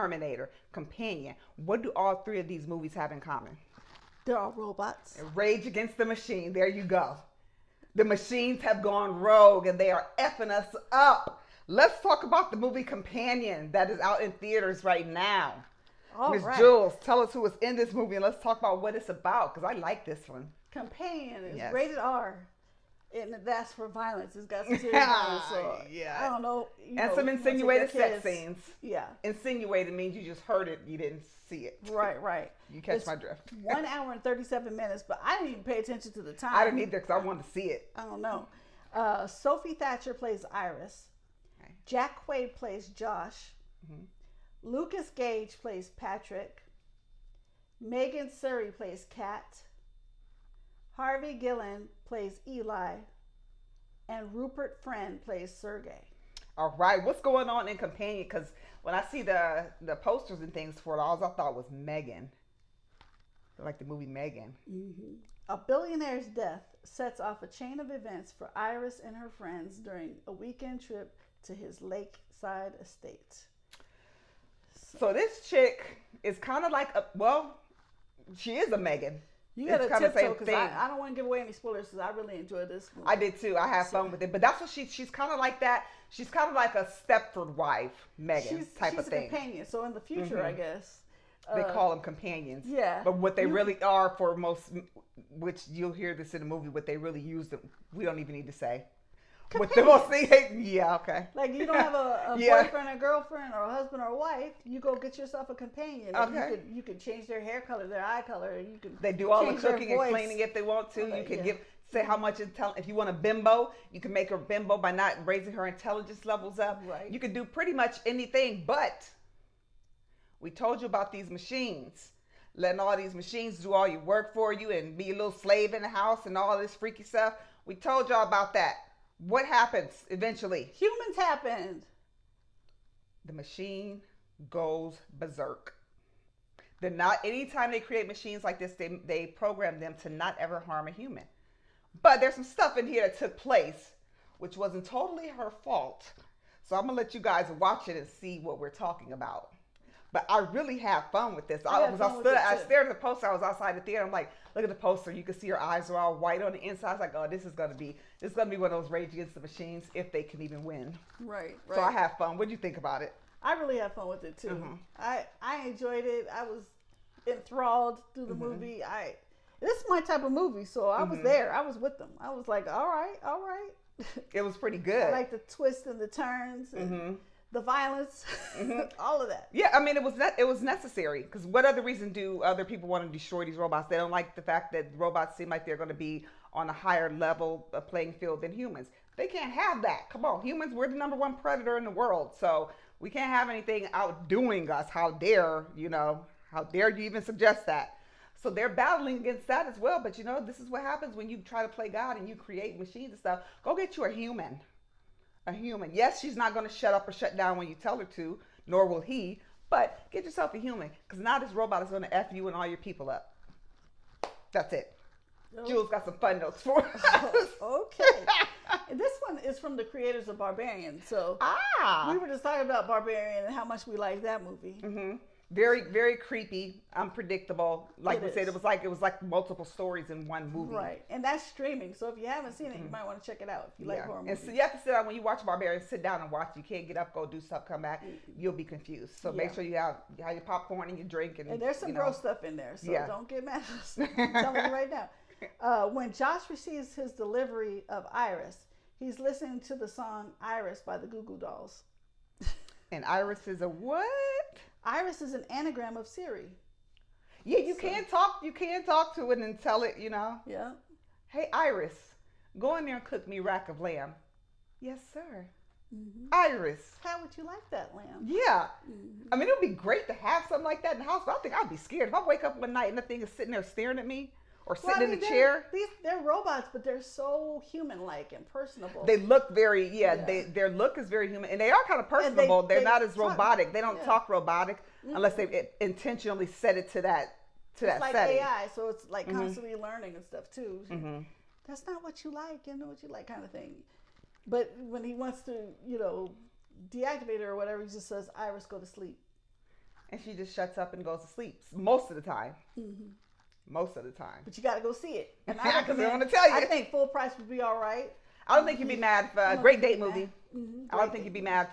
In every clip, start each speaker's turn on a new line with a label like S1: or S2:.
S1: Terminator, Companion. What do all three of these movies have in common?
S2: They're all robots.
S1: Rage Against the Machine. There you go. The machines have gone rogue and they are effing us up. Let's talk about the movie Companion that is out in theaters right now. Miss Jules, tell us who is in this movie and let's talk about what it's about because I like this one.
S2: Companion is rated R. And that's for violence. It's got some serious violence. So I don't know.
S1: And some insinuated sex scenes.
S2: Yeah.
S1: Insinuated means you just heard it. You didn't see it.
S2: Right.
S1: You catch my drift.
S2: 1 hour and 37 minutes, but I didn't even pay attention to the time.
S1: I didn't either because I wanted to see it.
S2: I don't know. Sophie Thatcher plays Iris. Okay. Jack Quaid plays Josh. Mm-hmm. Lucas Gage plays Patrick. Megan Surrey plays Kat. Harvey Gillen plays Eli, and Rupert Friend plays Sergey.
S1: All right, what's going on in Companion? Because when I see the posters and things for it, all I thought was Megan, like the movie Megan.
S2: Mm-hmm. A billionaire's death sets off a chain of events for Iris and her friends during a weekend trip to his lakeside estate.
S1: So this chick is kind of like she is a Megan.
S2: You got to tiptoe because I don't want to give away any spoilers because I really enjoyed this movie.
S1: I did too. I had fun with it. But that's what she's kind of like that. She's kind of like a Stepford wife, Megan type of thing.
S2: She's a companion. So in the future, I guess.
S1: They call them companions.
S2: Yeah.
S1: But what they really are for most, which you'll hear this in the movie, what they really use them, we don't even need to say. With the most thing, yeah, okay.
S2: Like you don't have a boyfriend, a girlfriend, or a husband or a wife. You go get yourself a companion. Okay. You can change their hair color, their eye color. You can.
S1: They do all the cooking and cleaning if they want to. You can say how much if you want a bimbo, you can make her bimbo by not raising her intelligence levels up.
S2: Right.
S1: You can do pretty much anything. But we told you about these machines, letting all these machines do all your work for you and be a little slave in the house and all this freaky stuff. We told y'all about that. What happens eventually?
S2: Humans happened.
S1: The machine goes berserk. They're not, anytime they create machines like this, they program them to not ever harm a human. But there's some stuff in here that took place, which wasn't totally her fault. So I'm going to let you guys watch it and see what we're talking about. But I really had fun with this. I stared at the poster. I was outside the theater. I'm like, look at the poster. You can see her eyes are all white on the inside. I was like, oh, this is gonna be one of those Rage Against the Machines if they can even win.
S2: Right.
S1: So I had fun. What did you think about it?
S2: I really had fun with it too. Mm-hmm. I enjoyed it. I was enthralled through the movie. This is my type of movie, so I was there. I was with them. I was like, all right.
S1: It was pretty good.
S2: I like the twists and the turns. And the violence, all of that.
S1: Yeah, I mean, it was necessary because what other reason do other people want to destroy these robots? They don't like the fact that robots seem like they're going to be on a higher level of playing field than humans. They can't have that. Come on, humans, we're the number one predator in the world, so we can't have anything outdoing us. How dare you even suggest that? So they're battling against that as well. But this is what happens when you try to play God and you create machines and stuff. Go get you a human. A human. Yes, she's not going to shut up or shut down when you tell her to, nor will he, but get yourself a human because now this robot is going to F you and all your people up. That's it. Jules got some fun notes for us.
S2: Okay. And this one is from the creators of Barbarian. So we were just talking about Barbarian and how much we like that movie.
S1: Mm-hmm. Very, very creepy, unpredictable. Like we said, it was like multiple stories in one movie.
S2: Right, and that's streaming. So if you haven't seen it, you might want to check it out if you like horror movies.
S1: And so you have to sit down when you watch Barbarian. Sit down and watch. You can't get up, go do stuff, come back. You'll be confused. So make sure you have your popcorn and your drink. And
S2: there's some gross stuff in there. So don't get mad at us. I'm telling you right now. When Josh receives his delivery of Iris, he's listening to the song "Iris" by the Goo Goo Dolls.
S1: And Iris is a what?
S2: Iris is an anagram of Siri.
S1: Yeah, you can't talk to it and tell it,
S2: Yeah.
S1: Hey, Iris, go in there and cook me a rack of lamb. Yes, sir.
S2: Mm-hmm.
S1: Iris.
S2: How would you like that lamb?
S1: Yeah. Mm-hmm. I mean, it would be great to have something like that in the house, but I think I'd be scared. If I wake up one night and the thing is sitting there staring at me, or sitting in the chair.
S2: They're robots, but they're so human-like and personable.
S1: They look very, their look is very human. And they are kind of personable. They're not as robotic. They don't talk robotic unless they intentionally set it to that
S2: setting. It's like
S1: setting.
S2: AI, so it's like constantly learning and stuff, too. Mm-hmm. That's not what you like, what you like kind of thing. But when he wants to, deactivate her or whatever, he just says, Iris, go to sleep.
S1: and she just shuts up and goes to sleep most of the time. Most of the time.
S2: But you got to go see it. And
S1: I want to tell you.
S2: I think full price would be all right.
S1: I don't think you'd be mad for a great date movie. I don't think you'd be mad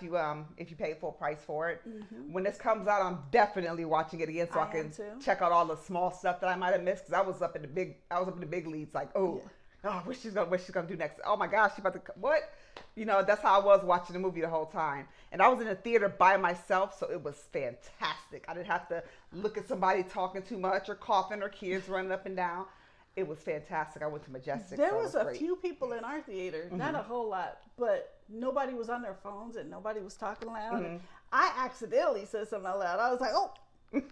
S1: if you paid full price for it. When this comes out, I'm definitely watching it again so I can check out all the small stuff that I might have missed, because I was up in the big leads, like, what's she's gonna do next? Oh my gosh, she about to what? That's how I was watching the movie the whole time. And I was in the theater by myself, so it was fantastic. I didn't have to look at somebody talking too much or coughing or kids running up and down. It was fantastic. I went to Majestic.
S2: There was a few people in our theater, not a whole lot, but nobody was on their phones and nobody was talking loud. And I accidentally said something out loud. I was like, oh.
S1: And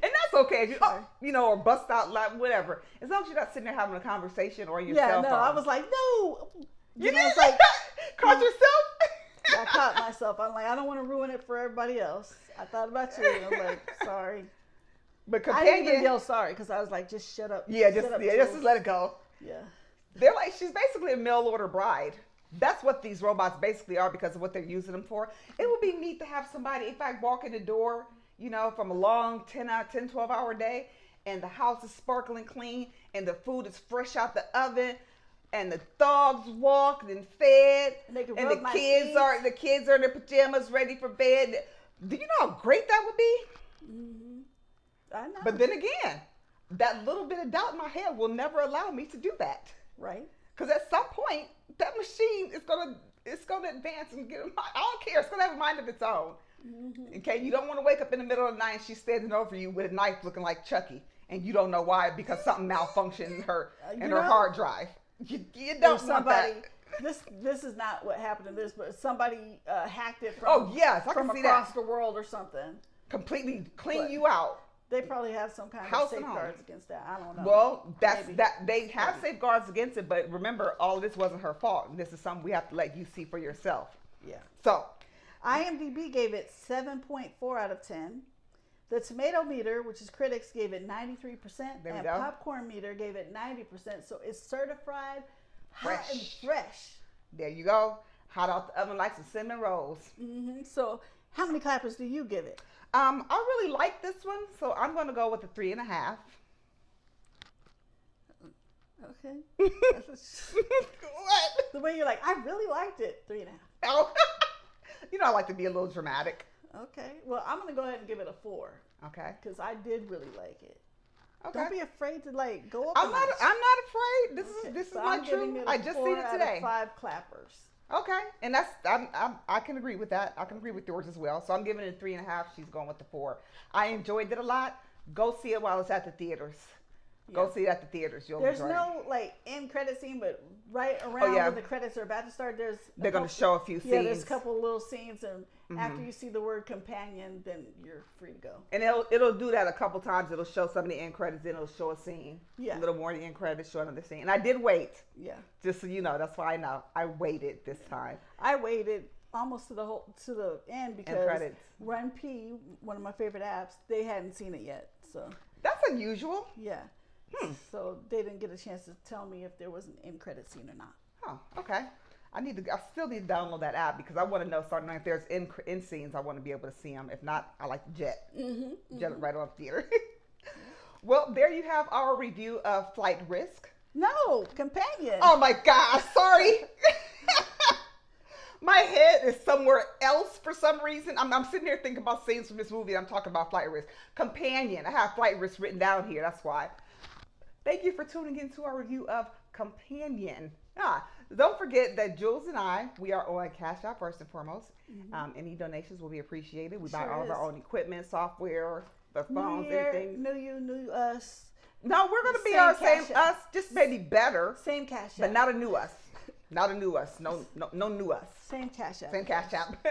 S1: that's okay. Or bust out loud, whatever. As long as you're not sitting there having a conversation or your cell phone.
S2: I was like, no.
S1: You know, it's like, caught yourself?
S2: I caught myself. I'm like, I don't want to ruin it for everybody else. I thought about you. And I'm like, sorry.
S1: But
S2: I didn't even yell sorry because I was like, just shut up.
S1: Yeah, just let it go.
S2: Yeah.
S1: They're like, she's basically a mail order bride. That's what these robots basically are because of what they're using them for. It would be neat to have somebody, if I walk in the door, from a long 10, 12 hour day, and the house is sparkling clean, and the food is fresh out the oven, and the dogs walked and fed, and the kids are in their pajamas ready for bed. Do you know how great that would be?
S2: I know.
S1: But then again, that little bit of doubt in my head will never allow me to do that.
S2: Right.
S1: Because at some point, that machine is gonna advance and I don't care. It's gonna have a mind of its own. Okay, you don't want to wake up in the middle of the night and she's standing over you with a knife looking like Chucky, and you don't know why because something malfunctioned in her hard drive. You don't want that.
S2: This is not what happened in this, but somebody hacked it from across the world or something.
S1: Completely clean you out.
S2: They probably have some kind of safeguards against that. I don't know.
S1: Well, they have safeguards against it, but remember, all of this wasn't her fault. And this is something we have to let you see for yourself.
S2: Yeah.
S1: So,
S2: IMDb gave it 7.4 out of 10. The Tomato Meter, which is critics, gave it 93%, and Popcorn Meter gave it 90%. So it's certified hot and fresh.
S1: There you go. Hot out the oven like some cinnamon rolls.
S2: So, how many clappers do you give it?
S1: I really like this one, so I'm going to go with a 3.5.
S2: Okay.
S1: What?
S2: The way you're like, I really liked it. 3.5.
S1: Oh, I like to be a little dramatic.
S2: Okay. Well, I'm going to go ahead and give it a 4.
S1: Okay.
S2: Because I did really like it.
S1: Okay.
S2: Don't be afraid to go up.
S1: I'm not afraid. This is my truth. I just seen it today.
S2: 5 clappers.
S1: Okay, and I can agree with that. I can agree with yours as well. So I'm giving it a 3.5. She's going with the 4. I enjoyed it a lot. Go see it while it's at the theaters. Go see it at the theaters.
S2: There's no end credit scene, but right around when the credits are about to start, they're going to show a few scenes. Yeah, there's a couple of little scenes, and after you see the word companion, then you're free to go.
S1: And it'll do that a couple times. It'll show some of the end credits, then it'll show a scene. Yeah, a little more of the end credits, show another scene. And I did wait. Yeah, just so you know, that's why I know I waited this time.
S2: I waited almost to the end because Run P, one of my favorite apps, they hadn't seen it yet. So
S1: that's unusual.
S2: Yeah. So they didn't get a chance to tell me if there was an end credit scene or not.
S1: Oh, okay. I still need to download that app because I want to know starting if there's end scenes. I want to be able to see them. If not, I like to jet it right on theater. Well, there you have our review of Flight Risk.
S2: No, Companion.
S1: Oh my gosh, sorry. My head is somewhere else for some reason. I'm sitting here thinking about scenes from this movie. And I'm talking about Flight Risk. Companion. I have Flight Risk written down here. That's why. Thank you for tuning in to our review of Companion. Don't forget that Jules and I, we are on Cash App first and foremost. Any donations will be appreciated. We buy all of our own equipment, software, the phones, everything.
S2: New us.
S1: No, we're going to be our same us, just maybe better.
S2: Same Cash App.
S1: But not a new us. Not a new us. No new us.
S2: Same Cash App.
S1: Same Cash App.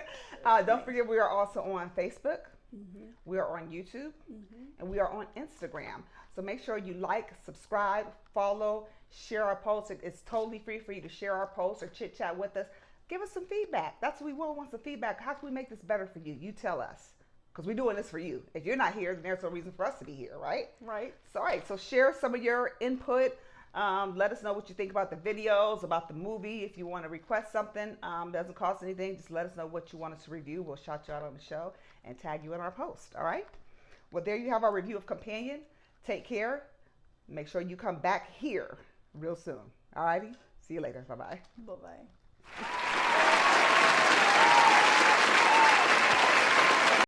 S1: Don't forget we are also on Facebook. We are on YouTube. And we are on Instagram. So make sure you like, subscribe, follow, share our posts. It's totally free for you to share our posts or chit chat with us. Give us some feedback. That's what we want some feedback. How can we make this better for you? You tell us. Because we're doing this for you. If you're not here, then there's no reason for us to be here, right?
S2: Right.
S1: So, all right. So share some of your input. Let us know what you think about the videos, about the movie. If you want to request something, doesn't cost anything. Just let us know what you want us to review. We'll shout you out on the show and tag you in our post. All right? Well, there you have our review of Companion. Take care. Make sure you come back here real soon. All righty? See you later. Bye-bye.
S2: Bye-bye.